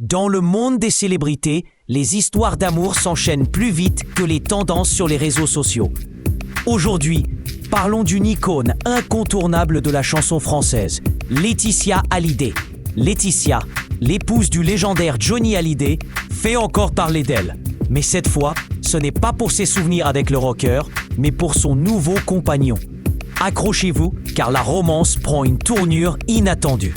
Dans le monde des célébrités, les histoires d'amour s'enchaînent plus vite que les tendances sur les réseaux sociaux. Aujourd'hui, parlons d'une icône incontournable de la chanson française, Laetitia Hallyday. Laetitia, l'épouse du légendaire Johnny Hallyday, fait encore parler d'elle. Mais cette fois, ce n'est pas pour ses souvenirs avec le rocker, mais pour son nouveau compagnon. Accrochez-vous, car la romance prend une tournure inattendue.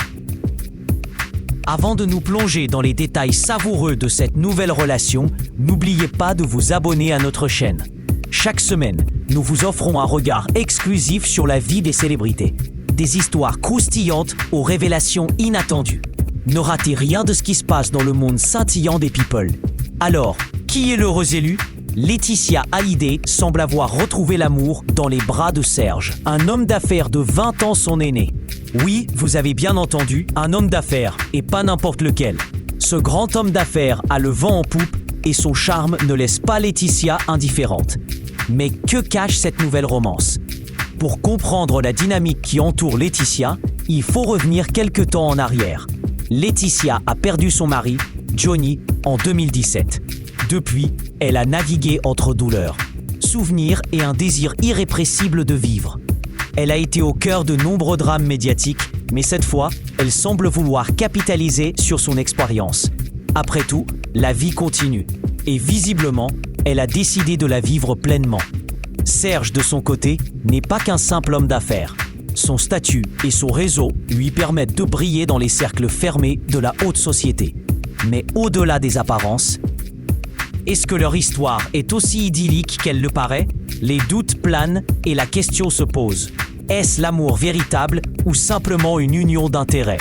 Avant de nous plonger dans les détails savoureux de cette nouvelle relation, n'oubliez pas de vous abonner à notre chaîne. Chaque semaine, nous vous offrons un regard exclusif sur la vie des célébrités. Des histoires croustillantes aux révélations inattendues. Ne ratez rien de ce qui se passe dans le monde scintillant des people. Alors, qui est l'heureux élu ? Laetitia Hallyday semble avoir retrouvé l'amour dans les bras de Serge, un homme d'affaires de 20 ans son aîné. Oui, vous avez bien entendu, un homme d'affaires, et pas n'importe lequel. Ce grand homme d'affaires a le vent en poupe et son charme ne laisse pas Laetitia indifférente. Mais que cache cette nouvelle romance ? Pour comprendre la dynamique qui entoure Laetitia, il faut revenir quelque temps en arrière. Laetitia a perdu son mari, Johnny, en 2017. Depuis, elle a navigué entre douleurs, souvenirs et un désir irrépressible de vivre. Elle a été au cœur de nombreux drames médiatiques, mais cette fois, elle semble vouloir capitaliser sur son expérience. Après tout, la vie continue. Et visiblement, elle a décidé de la vivre pleinement. Serge, de son côté, n'est pas qu'un simple homme d'affaires. Son statut et son réseau lui permettent de briller dans les cercles fermés de la haute société. Mais au-delà des apparences, est-ce que leur histoire est aussi idyllique qu'elle le paraît ? Les doutes planent et la question se pose. Est-ce l'amour véritable ou simplement une union d'intérêts ?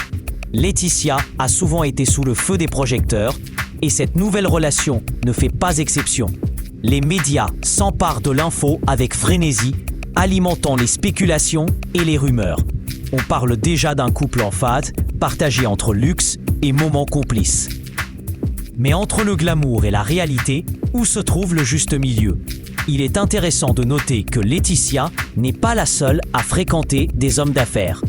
Laetitia a souvent été sous le feu des projecteurs et cette nouvelle relation ne fait pas exception. Les médias s'emparent de l'info avec frénésie, alimentant les spéculations et les rumeurs. On parle déjà d'un couple en phase, partagé entre luxe et moments complices. Mais entre le glamour et la réalité, où se trouve le juste milieu ? Il est intéressant de noter que Laetitia n'est pas la seule à fréquenter des hommes d'affaires.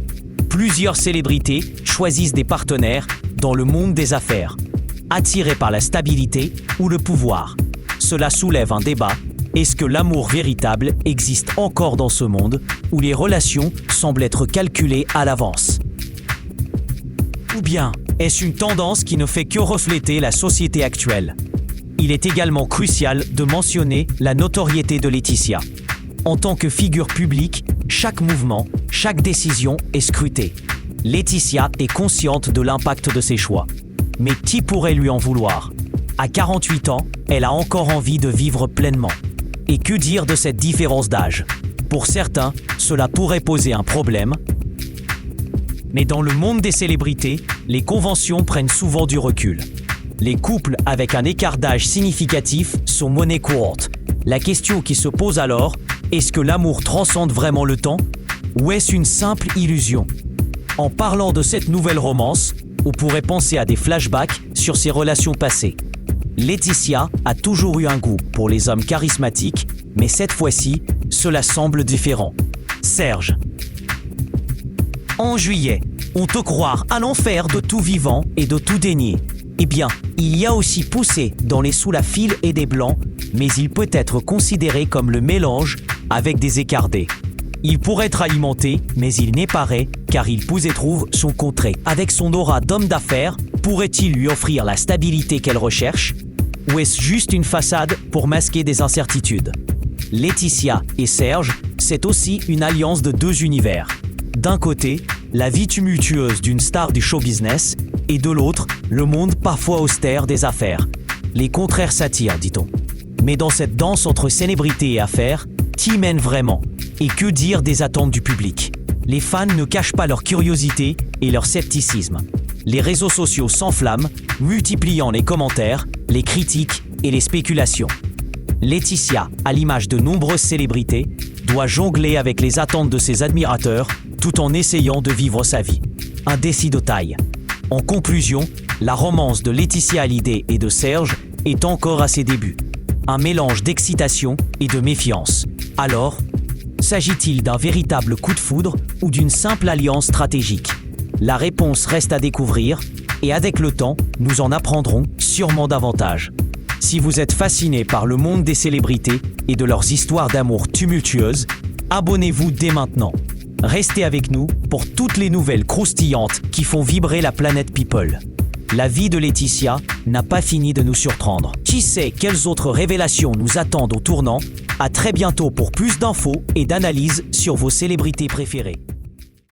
Plusieurs célébrités choisissent des partenaires dans le monde des affaires, attirés par la stabilité ou le pouvoir. Cela soulève un débat. Est-ce que l'amour véritable existe encore dans ce monde où les relations semblent être calculées à l'avance ? Ou bien, est-ce une tendance qui ne fait que refléter la société actuelle ? Il est également crucial de mentionner la notoriété de Laetitia. En tant que figure publique, chaque mouvement, chaque décision est scrutée. Laetitia est consciente de l'impact de ses choix. Mais qui pourrait lui en vouloir ? À 48 ans, elle a encore envie de vivre pleinement. Et que dire de cette différence d'âge ? Pour certains, cela pourrait poser un problème. Mais dans le monde des célébrités, les conventions prennent souvent du recul. Les couples avec un écart d'âge significatif sont monnaie courante. La question qui se pose alors, est-ce que l'amour transcende vraiment le temps ? Ou est-ce une simple illusion ? En parlant de cette nouvelle romance, on pourrait penser à des flashbacks sur ses relations passées. Laetitia a toujours eu un goût pour les hommes charismatiques, mais cette fois-ci, cela semble différent. Serge. En juillet, on te croire à l'enfer de tout vivant et de tout dénier. Eh bien, il y a aussi poussé dans les sous la file et des blancs, mais il peut être considéré comme le mélange avec des écartés. Il pourrait être alimenté, mais il n'est pas vrai, car il pousse et trouve son contraire. Avec son aura d'homme d'affaires, pourrait-il lui offrir la stabilité qu'elle recherche ? Ou est-ce juste une façade pour masquer des incertitudes ? Laetitia et Serge, c'est aussi une alliance de deux univers. D'un côté, la vie tumultueuse d'une star du show business, et de l'autre, le monde parfois austère des affaires. Les contraires s'attirent, dit-on. Mais dans cette danse entre célébrité et affaires, qui mène vraiment ? Et que dire des attentes du public ? Les fans ne cachent pas leur curiosité et leur scepticisme. Les réseaux sociaux s'enflamment, multipliant les commentaires, les critiques et les spéculations. Laetitia, à l'image de nombreuses célébrités, doit jongler avec les attentes de ses admirateurs tout en essayant de vivre sa vie. Un défi de taille. En conclusion, la romance de Laetitia Hallyday et de Serge est encore à ses débuts. Un mélange d'excitation et de méfiance. Alors, s'agit-il d'un véritable coup de foudre ou d'une simple alliance stratégique ? La réponse reste à découvrir. Et avec le temps, nous en apprendrons sûrement davantage. Si vous êtes fasciné par le monde des célébrités et de leurs histoires d'amour tumultueuses, abonnez-vous dès maintenant. Restez avec nous pour toutes les nouvelles croustillantes qui font vibrer la planète People. La vie de Laetitia n'a pas fini de nous surprendre. Qui sait quelles autres révélations nous attendent au tournant? À très bientôt pour plus d'infos et d'analyses sur vos célébrités préférées.